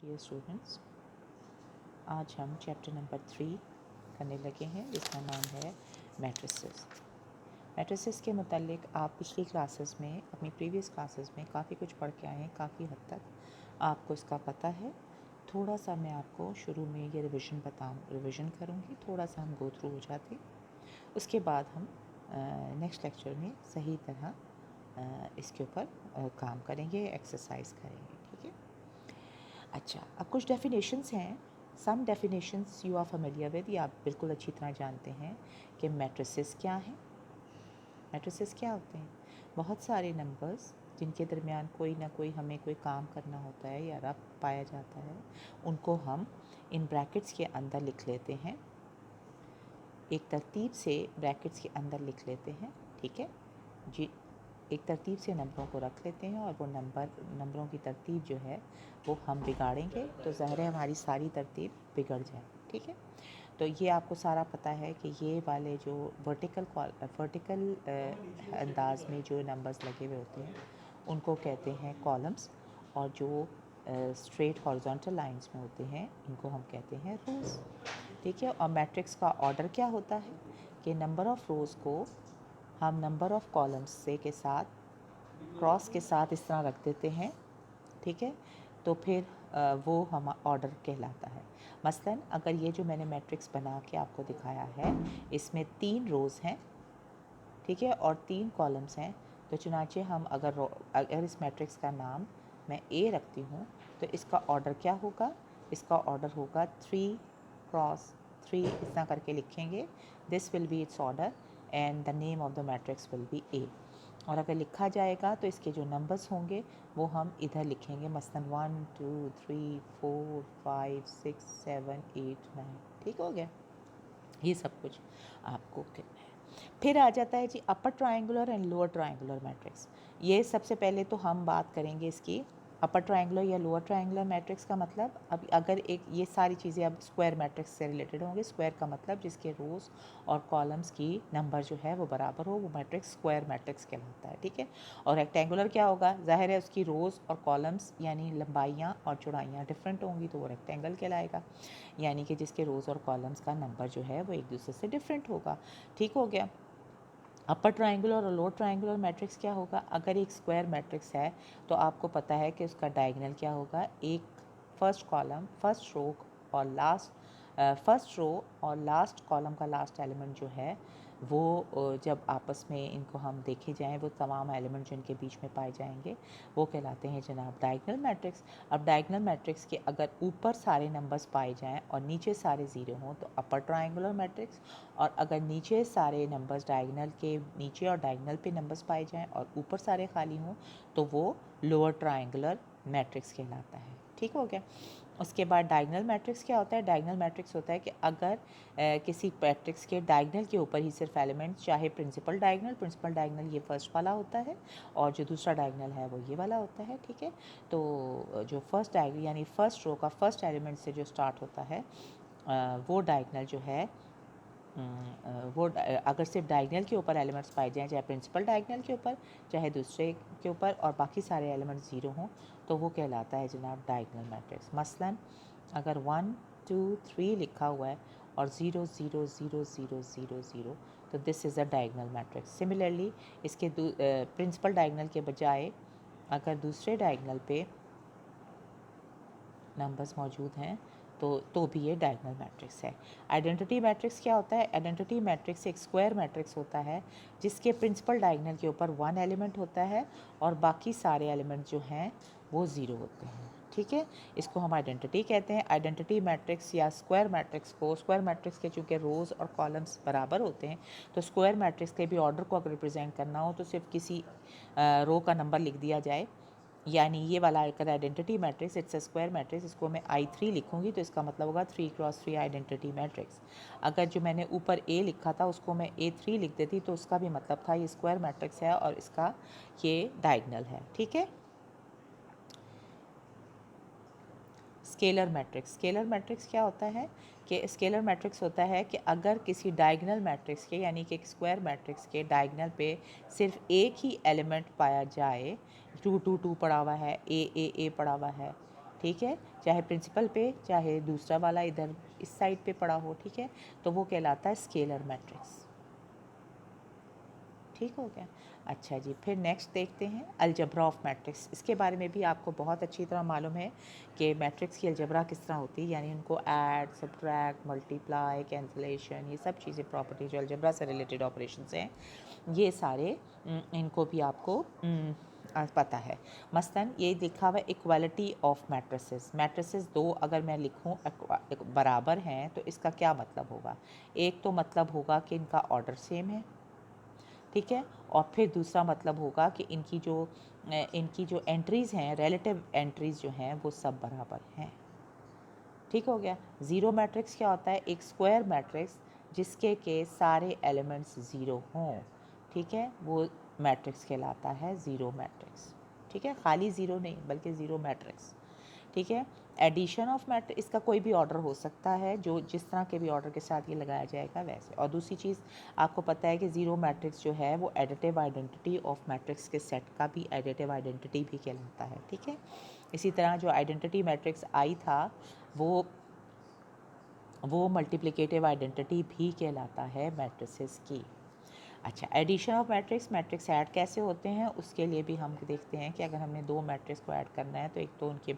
Dear students, आज हम chapter number 3 करने लगे हैं जिसका नाम है मैट्रिसेस। मैट्रिसेस के मुतालिक आप पिछली क्लासेस में, अपनी प्रीवियस क्लासेस में काफ़ी कुछ पढ़ के आए हैं, काफ़ी हद तक आपको इसका पता है। थोड़ा सा मैं आपको शुरू में ये रिवीजन करूँगी, थोड़ा सा हम गो थ्रू हो जाते, उसके बाद हम नेक्स्ट लेक्चर में सही तरह इसके ऊपर काम करेंगे, एक्सरसाइज करेंगे। ठीक है, अच्छा, अब कुछ डेफिनेशंस हैं। Some definitions you are familiar with, या आप बिल्कुल अच्छी तरह जानते हैं कि मैट्रिसेस क्या हैं। मैट्रिसेस क्या होते हैं? बहुत सारे नंबर्स जिनके दरमियान कोई ना कोई हमें कोई काम करना होता है या रब पाया जाता है, उनको हम इन ब्रैकेट्स के अंदर लिख लेते हैं, एक तरतीब से ब्रैकेट्स के अंदर लिख लेते हैं। ठीक है जी, एक तरतीब से नंबरों को रख लेते हैं और वो नंबरों की तरतीब जो है वो हम बिगाड़ेंगे तो ज़ाहिर है हमारी सारी तरतीब बिगड़ जाए। ठीक है, तो ये आपको सारा पता है कि ये वाले जो वर्टिकल अंदाज में जो नंबर्स लगे हुए होते हैं उनको कहते हैं कॉलम्स, और जो स्ट्रेट हॉरिजॉन्टल लाइंस में होते हैं इनको हम कहते हैं रोज़। ठीक है, और मैट्रिक्स का ऑर्डर क्या होता है कि नंबर ऑफ़ रोज़ को हम नंबर ऑफ़ कॉलम्स से के साथ क्रॉस के साथ इस तरह रख देते हैं। ठीक है, तो फिर वो हम ऑर्डर कहलाता है। मसलन अगर ये जो मैंने मैट्रिक्स बना के आपको दिखाया है, इसमें 3 रोज़ हैं, ठीक है, और 3 कॉलम्स हैं, तो चुनाचे हम अगर इस मैट्रिक्स का नाम मैं ए रखती हूँ तो इसका ऑर्डर क्या होगा? इसका ऑर्डर होगा 3 क्रॉस 3, इस तरह करके लिखेंगे। This will be its order and the name of the matrix will be A. और अगर लिखा जाएगा तो इसके जो नंबर्स होंगे वो हम इधर लिखेंगे, मसलन 1 2 3 4 5 6 7 8 9। ठीक हो गया, ये सब कुछ आपको करना है। फिर आ जाता है जी upper triangular and lower triangular matrix. ये सबसे पहले तो हम बात करेंगे इसकी अपर ट्रायंगुलर या लोअर ट्रायंगुलर मैट्रिक्स का मतलब। अब अगर एक ये सारी चीज़ें अब स्क्वायर मैट्रिक्स से रिलेटेड होंगे। स्क्वायर का मतलब जिसके रोज़ और कॉलम्स की नंबर जो है वो बराबर हो, वो मैट्रिक्स स्क्वायर मैट्रिक्स कहलाता है। ठीक है, और रेक्टेंगुलर क्या होगा? ज़ाहिर है उसकी रोज़ और कॉलम्स यानी लंबाइयाँ और चौड़ाइयाँ डिफरेंट होंगी तो वो रेक्टेंगल कहलाएगा, यानी कि जिसके रोज़ और कॉलम्स का नंबर जो है वो एक दूसरे से डिफरेंट होगा। ठीक हो गया। अपर ट्रायंगुलर और लोअर ट्रायंगुलर मैट्रिक्स क्या होगा? अगर एक स्क्वायर मैट्रिक्स है तो आपको पता है कि उसका डायगोनल क्या होगा? एक फर्स्ट कॉलम, फर्स्ट रो और लास्ट कॉलम का लास्ट एलिमेंट जो है वो जब आपस में इनको हम देखे जाएं, वो तमाम एलिमेंट जो इनके बीच में पाए जाएंगे वो कहलाते हैं जनाब डायगोनल मैट्रिक्स। अब डायगोनल मैट्रिक्स के अगर ऊपर सारे नंबर्स पाए जाएं और नीचे सारे ज़ीरो हों तो अपर ट्रायंगुलर मैट्रिक्स, और अगर नीचे सारे नंबर्स डायगोनल के नीचे और डायगोनल पे नंबर्स पाए जाएं और ऊपर सारे खाली हों तो वो लोअर ट्रायंगुलर मैट्रिक्स कहलाता है। ठीक हो गया। उसके बाद डायगोनल मैट्रिक्स क्या होता है? डायगोनल मैट्रिक्स होता है कि अगर किसी मैट्रिक्स के डायगोनल के ऊपर ही सिर्फ एलिमेंट्स, चाहे प्रिंसिपल डायगोनल ये फर्स्ट वाला होता है और जो दूसरा डायगोनल है वो ये वाला होता है। ठीक है, तो जो फर्स्ट डायगोनल यानी फर्स्ट रो का फर्स्ट एलिमेंट से जो स्टार्ट होता है वो डायगोनल जो है वो अगर सिर्फ डायगोनल के ऊपर एलिमेंट्स पाए जाएं, चाहे प्रिंसिपल डायगोनल के ऊपर चाहे दूसरे के ऊपर, और बाकी सारे एलिमेंट्स ज़ीरो हों तो वो कहलाता है जनाब डायगोनल मैट्रिक्स। मसलन अगर 1 2 3 लिखा हुआ है और 0 0 0 0 0 0 तो this is a diagonal matrix. Similarly इसके प्रिंसिपल डायगोनल के बजाय अगर दूसरे डायगोनल पे नंबर्स मौजूद हैं तो भी ये डायगोनल मैट्रिक्स है। आइडेंटिटी मैट्रिक्स क्या होता है? आइडेंटिटी मैट्रिक्स एक स्क्वायर मैट्रिक्स होता है जिसके प्रिंसिपल डायगोनल के ऊपर 1 एलिमेंट होता है और बाकी सारे एलिमेंट जो हैं वो ज़ीरो होते हैं। ठीक है, इसको हम आइडेंटिटी कहते हैं। आइडेंटिटी मैट्रिक्स या स्क्वायर मैट्रिक्स के चूँकि रोज़ और कॉलम्स बराबर होते हैं तो स्क्वायर मैट्रिक्स के भी ऑर्डर को अगर रिप्रेजेंट करना हो तो सिर्फ किसी रो का नंबर लिख दिया जाए, यानी ये वाला अगर identity matrix it's a square matrix, इसको मैं I3 लिखूंगी तो इसका मतलब होगा 3 क्रॉस 3 आइडेंटिटी मैट्रिक्स। अगर जो मैंने ऊपर A लिखा था उसको मैं A3 लिख देती तो उसका भी मतलब था ये स्क्वायर मैट्रिक्स है और इसका ये डायगोनल है। ठीक है, स्केलर मैट्रिक्स क्या होता है कि स्केलर मैट्रिक्स होता है कि अगर किसी डायगोनल मैट्रिक्स के यानी कि एक स्क्वायर मैट्रिक्स के डायगोनल पे सिर्फ एक ही एलिमेंट पाया जाए, 2 2 2 पड़ा हुआ है, ए पड़ा हुआ है, ठीक है, चाहे प्रिंसिपल पे चाहे दूसरा वाला इधर इस साइड पे पड़ा हो, ठीक है, तो वो कहलाता है स्केलर मैट्रिक्स। ठीक हो गया। अच्छा जी, फिर नेक्स्ट देखते हैं अलजबरा ऑफ मैट्रिक्स। इसके बारे में भी आपको बहुत अच्छी तरह मालूम है कि मैट्रिक्स की अलजबरा किस तरह होती है, यानी उनको ऐड, सब्ट्रैक्ट, मल्टीप्लाई, कैंसलेशन, ये सब चीज़ें प्रॉपर्टी जो अलजबरा से रिलेटेड ऑपरेशंस हैं, ये सारे इनको भी आपको पता है। मसलन ये लिखा हुआ है इक्वालिटी ऑफ मैट्रिसेस। मैट्रिसेस दो अगर मैं लिखूं बराबर हैं तो इसका क्या मतलब होगा? एक तो मतलब होगा कि इनका ऑर्डर सेम है, ठीक है, और फिर दूसरा मतलब होगा कि इनकी जो एंट्रीज़ हैं, रिलेटिव एंट्रीज़ जो हैं वो सब बराबर हैं। ठीक हो गया। ज़ीरो मैट्रिक्स क्या होता है? एक स्क्वायर मैट्रिक्स जिसके के सारे एलिमेंट्स ज़ीरो हों, ठीक है, वो मैट्रिक्स कहलाता है ज़ीरो मैट्रिक्स। ठीक है, खाली ज़ीरो नहीं बल्कि ज़ीरो मैट्रिक्स। ठीक है, एडिशन ऑफ मैट्रिक्स, इसका कोई भी ऑर्डर हो सकता है, जो जिस तरह के भी ऑर्डर के साथ ये लगाया जाएगा वैसे। और दूसरी चीज़ आपको पता है कि ज़ीरो मैट्रिक्स जो है वो एडिटिव आइडेंटिटी ऑफ मैट्रिक्स के सेट का भी एडिटिव आइडेंटिटी भी कहलाता है। ठीक है, इसी तरह जो आइडेंटिटी मैट्रिक्स आई था वो मल्टीप्लिकेटिव आइडेंटिटी भी कहलाता है मैट्रिसेस की। अच्छा, addition of matrix, matrix add कैसे होते हैं उसके लिए भी हम देखते हैं कि अगर हमने दो मैट्रिक्स को ऐड करना है तो एक तो उनके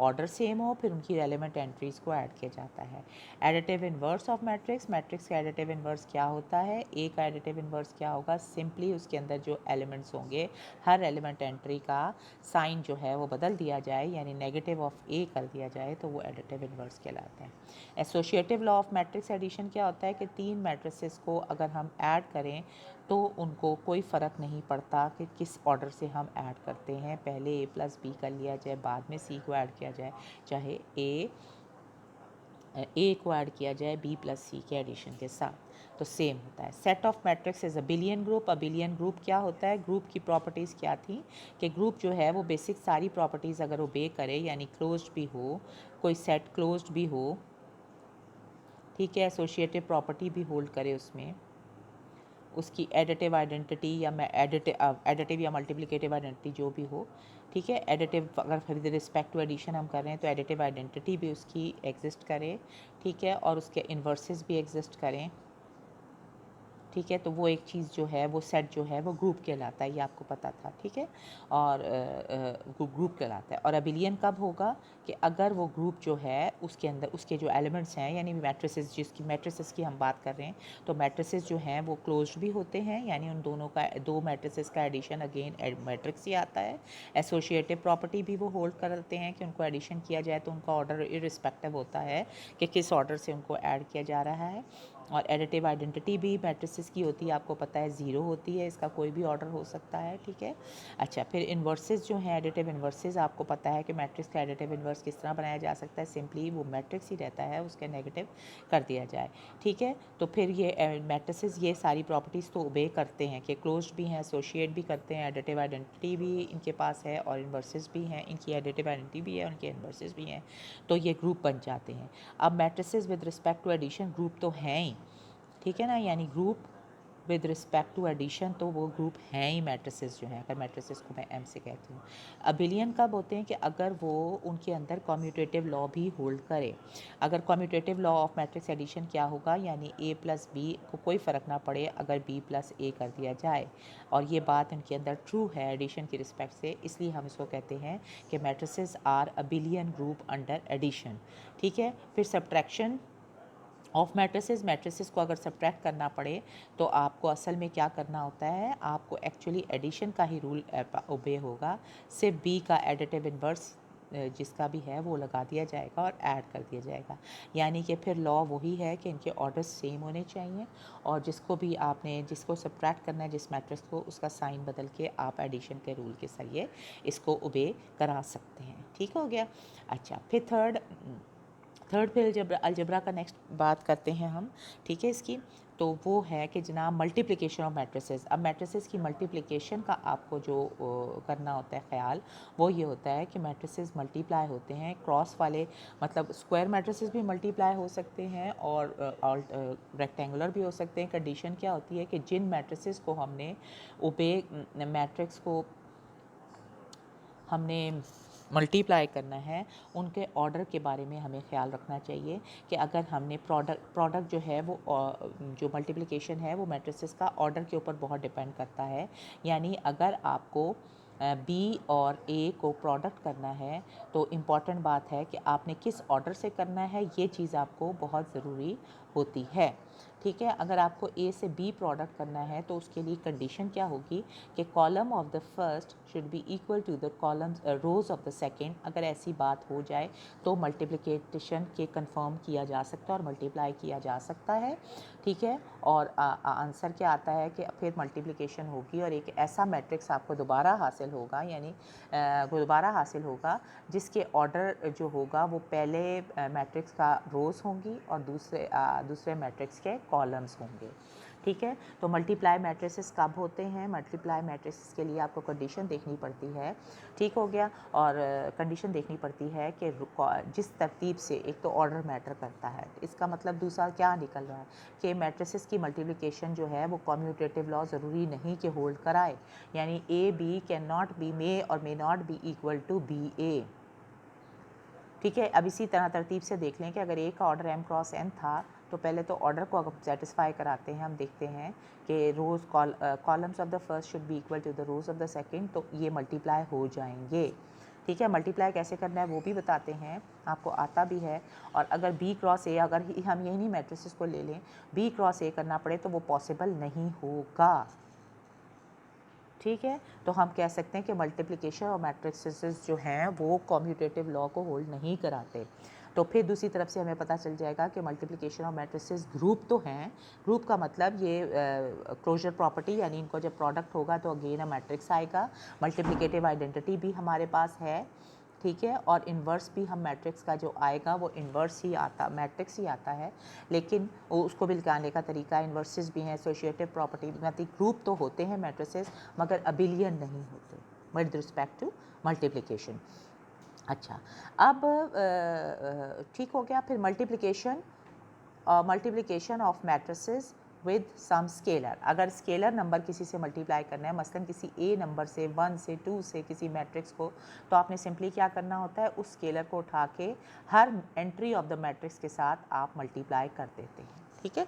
ऑर्डर सेम हो, फिर उनकी रेलेवेंट एंट्रीज़ को ऐड किया जाता है। Additive inverse of matrix, matrix का एडिटिव इन्वर्स क्या होता है? एक एडिटिव इन्वर्स क्या होगा? सिंपली उसके अंदर जो एलिमेंट्स होंगे हर एलिमेंट एंट्री का साइन जो है वो बदल दिया जाए, यानी नेगेटिव ऑफ ए कर दिया जाए, तो वो एडिटिव इन्वर्स कहलाते हैं। Associative law of matrix addition क्या होता है कि तीन मैट्रिसेस को अगर हम ऐड करें तो उनको कोई फ़र्क नहीं पड़ता कि किस ऑर्डर से हम ऐड करते हैं, पहले ए प्लस बी कर लिया जाए, बाद में सी को ऐड किया जाए, चाहे ए को ऐड किया जाए बी प्लस सी के एडिशन के साथ, तो सेम होता है। Set of matrix is abelian group. Abelian group क्या होता है? ग्रुप की प्रॉपर्टीज़ क्या थी कि ग्रुप जो है वो बेसिक सारी प्रॉपर्टीज़ अगर ओबे करे, यानी क्लोज्ड भी हो, कोई सेट क्लोज्ड भी हो, ठीक है, एसोशिएटिव प्रॉपर्टी भी होल्ड करे उसमें, उसकी एडिटिव आइडेंटिटी या एडिटिव या मल्टीप्लिकेटिव आइडेंटिटी जो भी हो, ठीक है, एडिटिव अगर विद रिस्पेक्ट टू एडिशन हम कर रहे हैं तो एडिटिव आइडेंटिटी भी उसकी एग्जिस्ट करे, ठीक है, और उसके इन्वर्सेस भी एग्जिस्ट करें, ठीक है, तो वो एक चीज़ जो है वो सेट जो है वो ग्रुप कहलाता है, ये आपको पता था, ठीक है, और ग्रुप कहलाता है। और अबिलियन कब होगा? कि अगर वो ग्रुप जो है उसके अंदर उसके जो एलिमेंट्स हैं, यानी मैट्रिसेस, जिसकी मैट्रिसेस की हम बात कर रहे हैं, तो मैट्रिसेस जो हैं वो क्लोज्ड भी होते हैं, यानी उन दोनों का दो मैट्रिसेस का एडिशन अगेन मैट्रिक्स ही आता है। एसोशिएटिव प्रॉपर्टी भी वो होल्ड करते हैं कि उनको एडिशन किया जाए तो उनका ऑर्डर इररिस्पेक्टिव होता है कि किस ऑर्डर से उनको ऐड किया जा रहा है। और एडिटिव आइडेंटिटी भी मैट्रिसेस की होती है, आपको पता है ज़ीरो होती है, इसका कोई भी ऑर्डर हो सकता है, ठीक है। अच्छा, फिर इन्वर्सेस जो हैं, एडिटिव इन्वर्सेस, आपको पता है कि मैट्रिक्स का एडिटिव इन्वर्स किस तरह बनाया जा सकता है? सिंपली वो मैट्रिक्स ही रहता है, उसका नेगेटिव कर दिया जाए, ठीक है। तो फिर ये मैट्रिसेस ये सारी प्रॉपर्टीज़ तो ओबे करते हैं कि क्लोज्ड भी हैं, एसोशिएट भी करते हैं, एडिटिव आइडेंटिटी भी इनके पास है और इन्वर्सेस भी हैं, इनकी एडिटिव आइडेंटिटी भी है, उनके इन्वर्सेस भी हैं, तो ये ग्रुप बन जाते हैं। अब matrices with respect to addition group तो हैं ही, ठीक है ना, यानी group with respect to addition तो वो ग्रुप हैं ही मैट्रिसेस जो हैं, अगर मैट्रिसेस को मैं एम से कहती हूँ। अबिलियन कब होते हैं? कि अगर वो उनके अंदर कम्यूटेटिव लॉ भी होल्ड करे। अगर commutative law of matrix addition क्या होगा? यानी ए प्लस बी को कोई फ़र्क ना पड़े अगर बी प्लस ए कर दिया जाए, और ये बात उनके अंदर ट्रू है एडिशन की रिस्पेक्ट से, इसलिए हम इसको कहते हैं कि matrices are abelian group under addition, ठीक है। फिर सब्ट्रैक्शन ऑफ मैट्रिसेस को अगर सब्ट्रैक्ट करना पड़े तो आपको असल में क्या करना होता है? आपको एक्चुअली एडिशन का ही रूल ओबे होगा, सिर्फ बी का एडिटिव इन्वर्स जिसका भी है वो लगा दिया जाएगा और ऐड कर दिया जाएगा, यानी कि फिर लॉ वही है कि इनके ऑर्डर्स सेम होने चाहिए, और जिसको सब्ट्रैक्ट करना है जिस मैट्रिक्स को, उसका साइन बदल के आप एडिशन के रूल के जरिए इसको ओबे करा सकते हैं, ठीक हो गया। अच्छा, फिर थर्ड पे अलजबरा का नेक्स्ट बात करते हैं हम, ठीक है, इसकी, तो वो है कि जनाब मल्टीप्लिकेशन ऑफ मैट्रिसेस। अब मैट्रिसेस की मल्टीप्लिकेशन का आपको जो करना होता है ख्याल, वो ये होता है कि मैट्रिसेस मल्टीप्लाई होते हैं क्रॉस वाले, मतलब स्क्वायर मैट्रिसेस भी मल्टीप्लाई हो सकते हैं और रेक्टेंगुलर भी हो सकते हैं। कंडीशन क्या होती है कि जिन मैट्रिसेस को हमने मैट्रिक्स को हमने मल्टीप्लाई करना है उनके ऑर्डर के बारे में हमें ख्याल रखना चाहिए कि अगर हमने प्रोडक्ट जो है वो जो मल्टीप्लिकेशन है वो मैट्रिसेस का ऑर्डर के ऊपर बहुत डिपेंड करता है। यानी अगर आपको बी और ए को प्रोडक्ट करना है तो इम्पॉर्टेंट बात है कि आपने किस ऑर्डर से करना है, ये चीज़ आपको बहुत ज़रूरी होती है। ठीक है, अगर आपको ए से बी प्रोडक्ट करना है तो उसके लिए कंडीशन क्या होगी कि column of the first should be equal to the columns rows of the second. अगर ऐसी बात हो जाए तो मल्टीप्लिकेशन के कंफर्म किया जा सकता है और मल्टीप्लाई किया जा सकता है। ठीक है, और आंसर क्या आता है कि फिर मल्टीप्लिकेशन होगी और एक ऐसा मैट्रिक्स आपको दोबारा हासिल होगा, यानी दोबारा हासिल होगा जिसके ऑर्डर जो होगा वो पहले मैट्रिक्स का रोज़ होंगी और दूसरे मैट्रिक्स के कॉलम्स होंगे। ठीक है, तो मल्टीप्लाई मैट्रिसेस कब होते हैं? मल्टीप्लाई मैट्रिसेस के लिए आपको कंडीशन देखनी पड़ती है। ठीक हो गया, और कंडीशन देखनी पड़ती है कि जिस तरतीब से, एक तो ऑर्डर मैटर करता है, इसका मतलब दूसरा क्या निकल रहा है कि मैट्रिसेस की मल्टीप्लिकेशन जो है वो कम्यूटेटिव लॉ ज़रूरी नहीं कि होल्ड कराए। यानी A B can not be may or may not be equal to B A. ठीक है, अब इसी तरह तरतीब से देख लें कि अगर ए का ऑर्डर m क्रॉस n था तो पहले तो ऑर्डर को अगर सेटिस्फाई कराते हैं, हम देखते हैं कि rows columns of the first should be equal to the rows of the second, तो ये मल्टीप्लाई हो जाएंगे। ठीक है, मल्टीप्लाई कैसे करना है वो भी बताते हैं, आपको आता भी है। और अगर b क्रॉस ए, अगर हम यही नहीं मैट्रिसेस को ले लें, b क्रॉस ए करना पड़े तो वो पॉसिबल नहीं होगा। ठीक है, तो हम कह सकते हैं कि मल्टीप्लिकेशन और मैट्रिसेस जो हैं वो कम्यूटेटिव लॉ को होल्ड नहीं कराते। तो फिर दूसरी तरफ से हमें पता चल जाएगा कि मल्टीप्लिकेशन और मैट्रिसेस ग्रुप तो हैं। ग्रुप का मतलब ये क्लोजर प्रॉपर्टी, यानी इनको जब प्रोडक्ट होगा तो अगेन अ मैट्रिक्स आएगा। मल्टीप्लिकेटिव आइडेंटिटी भी हमारे पास है। ठीक है, और इन्वर्स भी हम मैट्रिक्स का जो आएगा वो इन्वर्स ही आता, मैट्रिक्स ही आता है, लेकिन उसको भी निकालने का तरीका इन्वर्सेस भी हैं, एसोसिएटिव प्रॉपर्टी, मतलब ग्रुप तो होते हैं मैट्रिसेस मगर अबिलियन नहीं होते विद रिस्पेक्ट टू मल्टीप्लिकेशन। अच्छा, अब ठीक हो गया। फिर multiplication of matrices with some scalar. अगर स्केलर नंबर किसी से मल्टीप्लाई करना है, मसलन किसी ए नंबर से, 1 से, 2 से किसी मैट्रिक्स को, तो आपने सिंपली क्या करना होता है, उस स्केलर को उठा के हर एंट्री ऑफ द मैट्रिक्स के साथ आप मल्टीप्लाई कर देते हैं। ठीक है,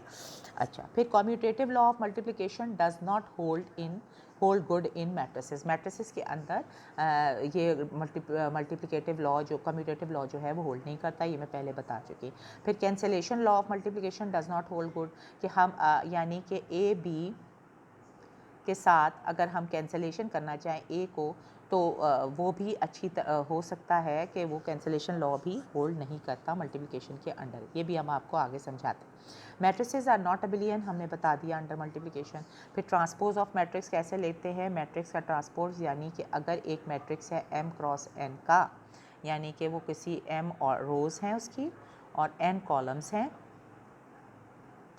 अच्छा, फिर commutative law of multiplication does not hold good in matrices. Matrices के अंदर ये मल्टीप्लिकेटिव लॉ, जो कम्यूटेटिव लॉ जो है वो होल्ड नहीं करता, ये मैं पहले बता चुकी। फिर cancellation law of multiplication does not hold good, कि हम यानी कि ए बी के साथ अगर हम कैंसलेशन करना चाहें ए को, तो वो भी हो सकता है कि वो कैंसलेशन लॉ भी होल्ड नहीं करता मल्टीप्लिकेशन के अंडर। ये भी हम आपको आगे समझाते हैं। मैट्रिसेस आर नॉट अबिलियन, हमने बता दिया अंडर मल्टीप्लिकेशन। फिर ट्रांसपोज ऑफ मैट्रिक्स कैसे लेते हैं? मैट्रिक्स का ट्रांसपोज, यानी कि अगर एक मैट्रिक्स है m क्रॉस n का, यानी कि वो किसी m और रोज़ हैं उसकी और n कॉलम्स हैं।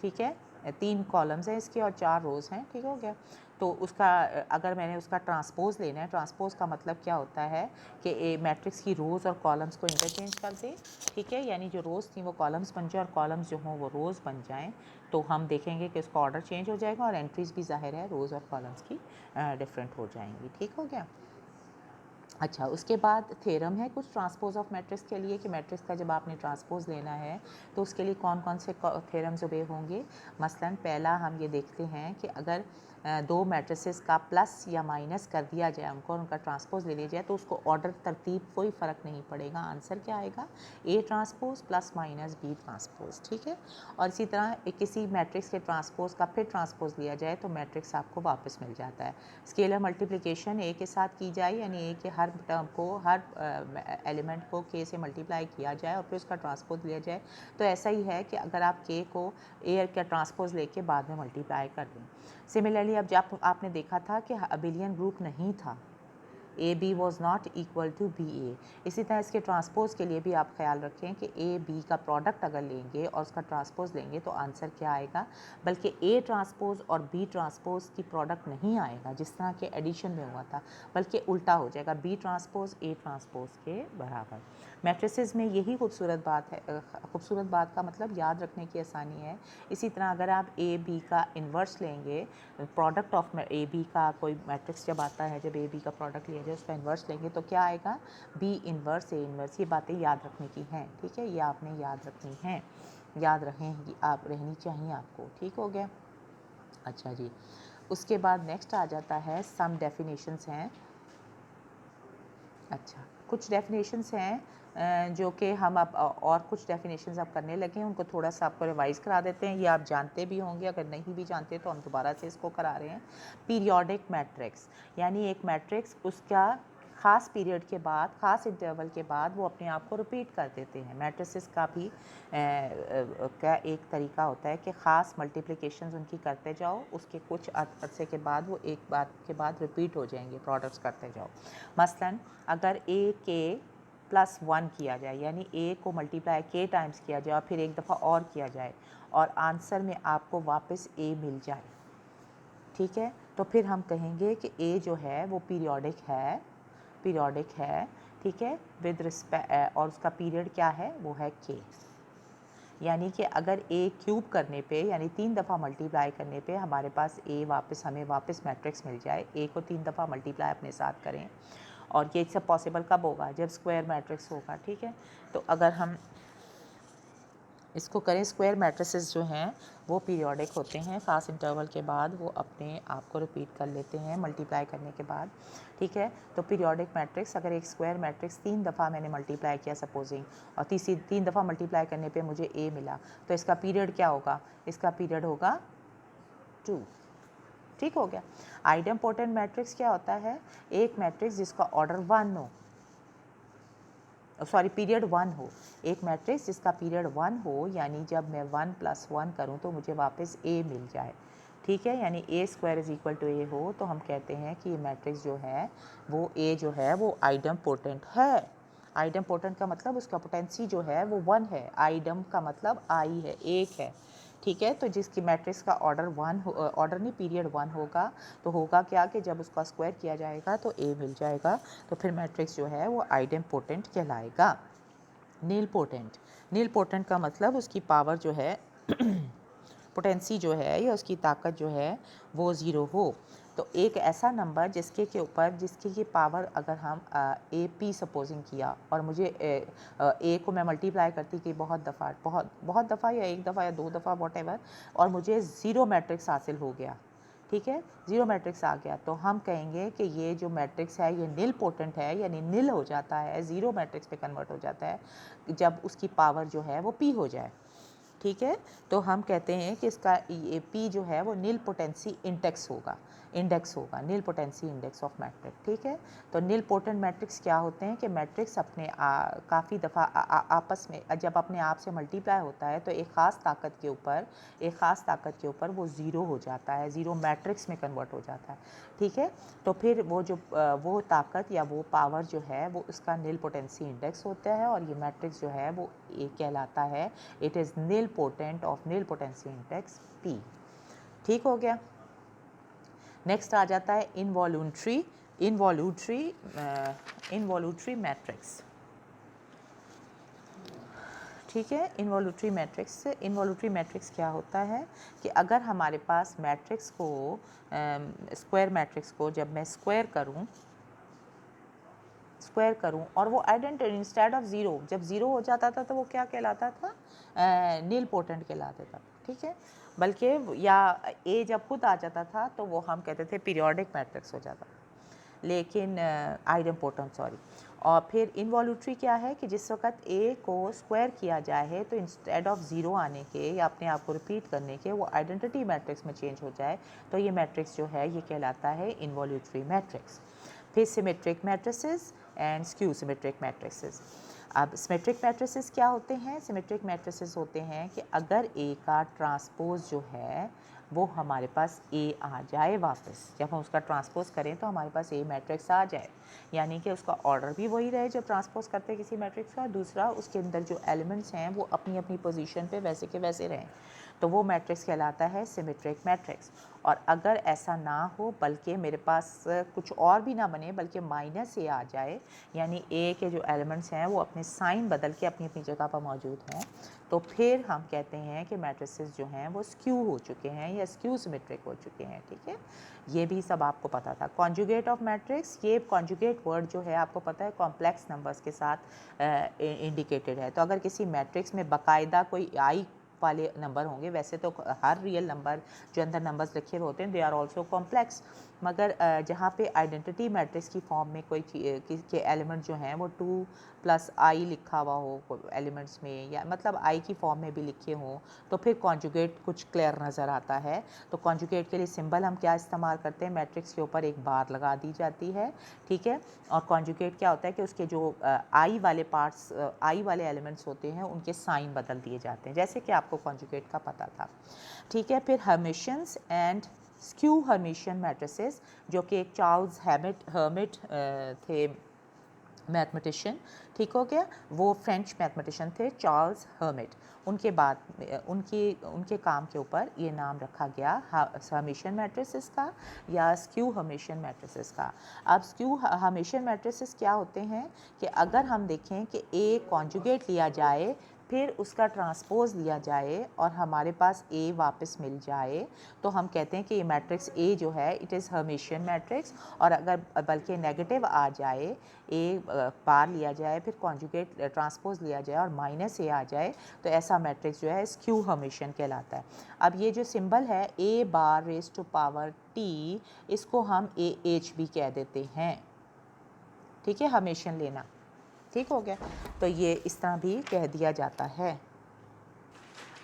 ठीक है, 3 कॉलम्स हैं इसके और 4 रोज़ हैं। ठीक हो गया, तो उसका अगर मैंने उसका ट्रांसपोज लेना है, ट्रांसपोज का मतलब क्या होता है कि ए मैट्रिक्स की रोज़ और कॉलम्स को इंटरचेंज कर दें। ठीक है, यानी जो रोज़ थी वो कॉलम्स बन जाए और कॉलम्स जो हों वो रोज़ बन जाएं, तो हम देखेंगे कि उसका ऑर्डर चेंज हो जाएगा और एंट्रीज़ भी ज़ाहिर है रोज़ और कॉलम्स की डिफरेंट हो जाएंगी। ठीक हो गया। अच्छा, उसके बाद थ्योरम है कुछ ट्रांसपोज ऑफ मैट्रिक्स के लिए, कि मैट्रिक्स का जब आपने ट्रांसपोज लेना है तो उसके लिए कौन कौन से थ्योरम्स ओबे होंगे। मसलन पहला हम ये देखते हैं कि अगर दो मैट्रिसेस का प्लस या माइनस कर दिया जाए, उनको उनका ट्रांसपोज ले लिया जाए, तो उसको ऑर्डर तरतीब कोई फ़र्क नहीं पड़ेगा, आंसर क्या आएगा, A transpose plus minus B transpose. ठीक है, और इसी तरह किसी मैट्रिक्स के ट्रांसपोज का फिर ट्रांसपोज लिया जाए तो मैट्रिक्स आपको वापस मिल जाता है। स्केलर मल्टीप्लिकेशन ए के साथ की जाए, यानी ए के हर टर्म को, हर एलिमेंट को के से मल्टीप्लाई किया जाए और फिर उसका ट्रांसपोज लिया जाए, तो ऐसा ही है कि अगर आप के को ए का ट्रांसपोज लेके बाद में मल्टीप्लाई कर दें। सिमिलरली अब जब आपने देखा था कि अबिलियन ग्रुप नहीं था, A B was not equal to B A, इसी तरह इसके ट्रांसपोज के लिए भी आप ख्याल रखें कि ए बी का प्रोडक्ट अगर लेंगे और उसका ट्रांसपोज लेंगे तो आंसर क्या आएगा, बल्कि ए ट्रांसपोज और बी ट्रांसपोज की प्रोडक्ट नहीं आएगा जिस तरह के एडिशन में हुआ था, बल्कि उल्टा हो जाएगा, बी ट्रांसपोज ए ट्रांसपोज के बराबर। मैट्रिसेस में यही खूबसूरत बात है, खूबसूरत बात का मतलब याद रखने की आसानी है। इसी तरह अगर आप ए बी का इन्वर्स लेंगे, प्रोडक्ट ऑफ ए बी का कोई मैट्रिक्स जब आता है, जब ए बी का प्रोडक्ट लिया जाए उसका इन्वर्स लेंगे तो क्या आएगा, बी इन्वर्स ए इन्वर्स। ये बातें याद रखने की हैं, ठीक है, ये आपने याद रखनी हैं, याद रहेंगी आप, रहनी चाहिए आपको, ठीक हो गया। अच्छा जी, उसके बाद नेक्स्ट आ जाता है सम डेफिनेशंस हैं। अच्छा, कुछ डेफिनेशंस हैं जो कि हम अब और कुछ डेफिनेशंस अब करने लगे हैं, उनको थोड़ा सा आपको रिवाइज करा देते हैं। ये आप जानते भी होंगे, अगर नहीं भी जानते तो हम दोबारा से इसको करा रहे हैं। पीरियोडिक मैट्रिक्स, यानी एक मैट्रिक्स उसका ख़ास पीरियड के बाद, ख़ास इंटरवल के बाद वो अपने आप को रिपीट कर देते हैं। मैट्रिसेस का भी का एक तरीका होता है कि ख़ास मल्टीप्लिकेशंस उनकी करते जाओ, उसके कुछ अरसे के बाद वो एक बात के बाद रिपीट हो जाएंगे, प्रोडक्ट्स करते जाओ। मसलन अगर ए के +1 किया जाए, यानी ए को मल्टीप्लाई के टाइम्स किया जाए और फिर एक दफ़ा और किया जाए और आंसर में आपको वापस ए मिल जाए, ठीक है, तो फिर हम कहेंगे कि ए जो है वो पीरियोडिक है, पीरियोडिक है, ठीक है, विद रिस्पेक्ट, और उसका पीरियड क्या है, वो है के। यानी कि अगर ए क्यूब करने पे, यानी 3 दफ़ा मल्टीप्लाई करने पे हमारे पास ए वापस, हमें वापस मैट्रिक्स मिल जाए, ए को 3 दफ़ा मल्टीप्लाई अपने साथ करें, और ये सब पॉसिबल कब होगा, जब स्क्वायर मैट्रिक्स होगा, ठीक है। तो अगर हम इसको करें, स्क्वायर मैट्रिसेस जो हैं वो पीरियोडिक होते हैं, ख़ास इंटरवल के बाद वो अपने आप को रिपीट कर लेते हैं मल्टीप्लाई करने के बाद, ठीक है। तो पीरियोडिक मैट्रिक्स, अगर एक स्क्वायर मैट्रिक्स 3 दफ़ा मैंने मल्टीप्लाई किया सपोजिंग, और 3 दफ़ा मल्टीप्लाई करने पे मुझे ए मिला, तो इसका पीरियड क्या होगा, इसका पीरियड होगा 2, ठीक हो गया। आइडेम्पोटेंट मैट्रिक्स क्या होता है, एक मैट्रिक्स जिसका ऑर्डर 1 हो, सॉरी पीरियड 1 हो, एक मैट्रिक्स जिसका पीरियड 1 हो, यानी जब मैं 1 + 1 करूं तो मुझे वापस ए मिल जाए, ठीक है, यानी ए स्क्वायर इज इक्वल टू ए हो, तो हम कहते हैं कि ये मैट्रिक्स जो है वो ए जो है वो आइडेम्पोटेंट है। आइडेम्पोटेंट का मतलब उसका पोटेंसी जो है वो 1 है, आइडम का मतलब आई है, एक है, ठीक है। तो जिसकी मैट्रिक्स का ऑर्डर 1 ऑर्डर नहीं, पीरियड 1 होगा, तो होगा क्या कि जब उसका स्क्वायर किया जाएगा तो ए मिल जाएगा, तो फिर मैट्रिक्स जो है वो आइडेम्पोटेंट कहलाएगा। नीलपोटेंट, नीलपोटेंट का मतलब उसकी पावर जो है पोटेंसी जो है या उसकी ताकत जो है वो ज़ीरो हो। तो एक ऐसा नंबर जिसके के ऊपर, जिसकी की पावर अगर हम ए पी सपोजिंग किया और मुझे ए को मैं मल्टीप्लाई करती कि बहुत दफ़ा या एक दफ़ा या 2 दफ़ा वॉटेवर, और मुझे ज़ीरो मैट्रिक्स हासिल हो गया, ठीक है, ज़ीरो मैट्रिक्स आ गया, तो हम कहेंगे कि ये जो मैट्रिक्स है ये नील पोटेंट है, यानी नील हो जाता है, ज़ीरो मैट्रिक्स पे कन्वर्ट हो जाता है जब उसकी पावर जो है वो पी हो जाए, ठीक है। तो हम कहते हैं कि इसका ये पी जो है वो नील पोटेंसी इंडेक्स होगा, नील पोटेंसी इंडेक्स ऑफ मैट्रिक्स, ठीक है। तो नील पोटेंट मैट्रिक्स क्या होते हैं कि मैट्रिक्स अपने काफ़ी दफ़ा आपस में जब अपने आप से मल्टीप्लाई होता है तो एक ख़ास ताकत के ऊपर वो ज़ीरो हो जाता है, ज़ीरो मैट्रिक्स में कन्वर्ट हो जाता है, ठीक है। तो फिर वो ताकत या वो पावर जो है वो उसका नील पोटेंसी इंडेक्स होता है, और ये मैट्रिक्स जो है वो ये कहलाता है, it is nilpotent of nilpotency index P, ठीक हो गया। नेक्स्ट आ जाता है इनवॉल्यूटरी मैट्रिक्स, ठीक है। इनवॉल्यूटरी मैट्रिक्स क्या होता है कि अगर हमारे पास मैट्रिक्स को स्क्वायर मैट्रिक्स को जब मैं स्क्वायर करूं और वो आइडेंटिटी इंस्टेड ऑफ ज़ीरो, जब ज़ीरो हो जाता था तो वो क्या कहलाता था, नील पोटेंट कहलाता था, ठीक है। बल्कि या ए जब खुद आ जाता था तो वो हम कहते थे पीरियोडिक मैट्रिक्स हो जाता, लेकिन आइडेम्पोटेंट सॉरी। और फिर इनवॉल्यूटरी क्या है कि जिस वक्त ए को स्क्वायर किया जाए तो इंस्टेड ऑफ ज़ीरो आने के या अपने आप को रिपीट करने के वो आइडेंटिटी मैट्रिक्स में चेंज हो जाए, तो ये मैट्रिक्स जो है ये कहलाता है इनवॉल्यूटरी मैट्रिक्स। फिर symmetric matrices and skew symmetric matrices. अब सिमेट्रिक मैट्रिसेस क्या होते हैं, सिमेट्रिक मैट्रिसेस होते हैं कि अगर ए का ट्रांसपोज जो है वो हमारे पास ए आ जाए वापस, जब हम उसका ट्रांसपोज करें तो हमारे पास ए मैट्रिक्स आ जाए, यानी कि उसका ऑर्डर भी वही रहे जब ट्रांसपोज करते हैं किसी मैट्रिक्स का, दूसरा उसके अंदर जो एलिमेंट्स हैं वो अपनी अपनी पोजीशन पे वैसे के वैसे रहें, तो वो मैट्रिक्स कहलाता है सिमेट्रिक मैट्रिक्स। और अगर ऐसा ना हो बल्कि मेरे पास कुछ और भी ना बने बल्कि माइनस ए आ जाए, यानी ए के जो एलिमेंट्स हैं वो अपने साइन बदल के अपनी अपनी जगह पर मौजूद हों, तो फिर हम कहते हैं कि मैट्रिसेस जो हैं वो स्क्यू हो चुके हैं या स्क्यू सिमेट्रिक हो चुके हैं। ठीक है, ये भी सब आपको पता था। कॉन्जुगेट ऑफ मैट्रिक्स, ये कॉन्जुगेट वर्ड जो है आपको पता है कॉम्प्लेक्स नंबर्स के साथ इंडिकेटेड है। तो अगर किसी मैट्रिक्स में बाकायदा कोई आई वाले नंबर होंगे, वैसे तो हर रियल नंबर जो अंदर नंबर्स लिखे हुए होते हैं दे आर ऑल्सो कॉम्प्लेक्स, मगर जहाँ पे आइडेंटिटी मैट्रिक्स की फॉर्म में कोई के एलिमेंट जो हैं वो 2 + i लिखा हुआ हो एलिमेंट्स में, या मतलब i की फॉर्म में भी लिखे हों, तो फिर कॉन्जुगेट कुछ क्लियर नज़र आता है। तो कॉन्जुगेट के लिए सिंबल हम क्या इस्तेमाल करते हैं, मैट्रिक्स के ऊपर एक बार लगा दी जाती है। ठीक है, और कॉन्जुगेट क्या होता है कि उसके जो i वाले पार्ट्स, i वाले एलिमेंट्स होते हैं उनके साइन बदल दिए जाते हैं, जैसे कि आपको कॉन्जुगेट का पता था। ठीक है, फिर हर्मिशियंस एंड स्क्यू हर्मिशियन मैट्रिसेस, जो कि एक चार्ल्स हर्मिट थे मैथमेटिशियन। ठीक हो गया, वो फ्रेंच मैथमेटिशियन थे चार्ल्स हर्मिट। उनके बाद उनके काम के ऊपर ये नाम रखा गया हर्मिशियन मैट्रिसेस का या स्क्यू हर्मिशियन मैट्रिसेस का। अब स्क्यू हर्मिशियन मैट्रिसेस क्या होते हैं कि अगर हम देखें कि ए कॉन्जुगेट लिया जाए, फिर उसका ट्रांसपोज लिया जाए और हमारे पास ए वापस मिल जाए, तो हम कहते हैं कि ये मैट्रिक्स ए जो है इट इज़ हर्मिशियन मैट्रिक्स। और अगर बल्कि नेगेटिव आ जाए, ए बार लिया जाए फिर कॉन्जुगेट ट्रांसपोज लिया जाए और माइनस ए आ जाए, तो ऐसा मैट्रिक्स जो है स्क्यू हर्मिशियन कहलाता है। अब ये जो सिंबल है ए बार रेज़ टू पावर टी, इसको हम ए एच भी कह देते हैं। ठीक है, हर्मिशियन लेना, ठीक हो गया। तो ये इस तरह भी कह दिया जाता है।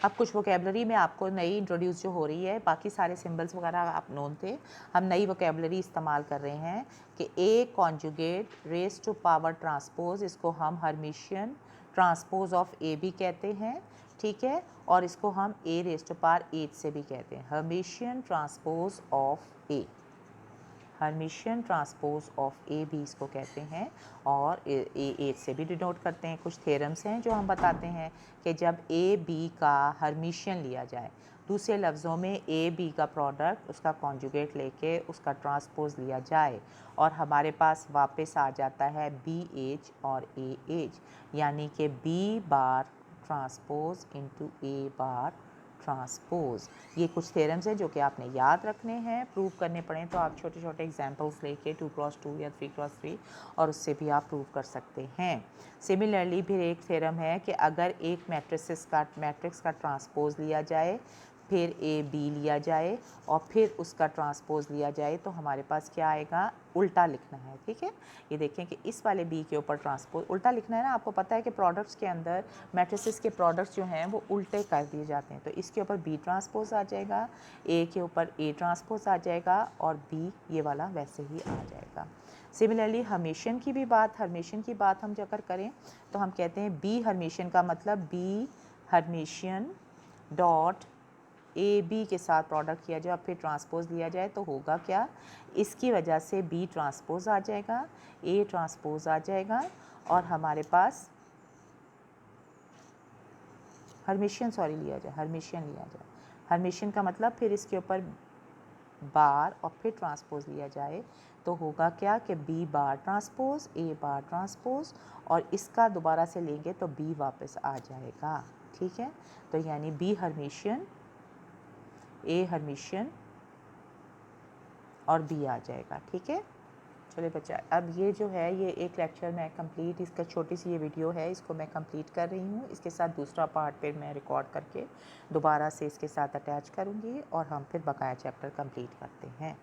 अब कुछ वोकेबलरी में आपको नई इंट्रोड्यूस जो हो रही है, बाकी सारे सिंबल्स वगैरह आप नोन थे, हम नई वोकेबलरी इस्तेमाल कर रहे हैं कि A conjugate raise to power transpose, इसको हम हर्मिशियन ट्रांसपोज ऑफ ए भी कहते हैं। ठीक है, और इसको हम ए रेज़ टू पावर 8 से भी कहते हैं, hermitian transpose of A, hermitian transpose of A भी इसको कहते हैं, और ए 8 से भी डिनोट करते हैं। कुछ थ्योरम्स हैं जो हम बताते हैं कि जब ए बी का हर्मिशियन लिया जाए, दूसरे लफ्ज़ों में ए बी का प्रोडक्ट उसका कॉन्जुगेट लेके उसका ट्रांसपोज लिया जाए और हमारे पास वापस आ जाता है बी एच और ए एच, यानी कि बी बार ट्रांसपोज इंटू ए बार ट्रांसपोज। ये कुछ थ्योरम्स हैं जो कि आपने याद रखने हैं, प्रूव करने पड़ें तो आप छोटे छोटे एग्जांपल्स लेके 2x2 या 3x3 और उससे भी आप प्रूव कर सकते हैं। सिमिलरली फिर एक थ्योरम है कि अगर एक मैट्रिक्स का ट्रांसपोज लिया जाए, फिर ए बी लिया जाए और फिर उसका ट्रांसपोज लिया जाए, तो हमारे पास क्या आएगा, उल्टा लिखना है। ठीक है, ये देखें कि इस वाले बी के ऊपर ट्रांसपोज उल्टा लिखना है ना। आपको पता है कि प्रोडक्ट्स के अंदर मैट्रिसेस के प्रोडक्ट्स जो हैं वो उल्टे कर दिए जाते हैं, तो इसके ऊपर बी ट्रांसपोज आ जाएगा, ए के ऊपर ए ट्रांसपोज आ जाएगा और बी ये वाला वैसे ही आ जाएगा। सिमिलरली हर्मिशियन की बात हम अगर करें तो हम कहते हैं बी हर्मिशियन का मतलब B Hermitian dot A B के साथ प्रोडक्ट किया जाए और फिर ट्रांसपोज लिया जाए, तो होगा क्या, इसकी वजह से बी ट्रांसपोज आ जाएगा, ए ट्रांसपोज आ जाएगा और हमारे पास हर्मिशियन लिया जाए। हर्मिशियन का मतलब फिर इसके ऊपर बार और फिर ट्रांसपोज लिया जाए, तो होगा क्या कि B bar transpose A bar transpose और इसका दोबारा से लेंगे तो बी वापस आ जाएगा। ठीक है, तो यानी बी हर्मिशियन, ए हर्मिशियन और बी आ जाएगा। ठीक है, चलिए बच्चा, अब ये जो है ये एक लेक्चर मैं कंप्लीट, इसका छोटी सी ये वीडियो है, इसको मैं कंप्लीट कर रही हूँ। इसके साथ दूसरा पार्ट फिर मैं रिकॉर्ड करके दोबारा से इसके साथ अटैच करूँगी और हम फिर बकाया चैप्टर कंप्लीट करते हैं।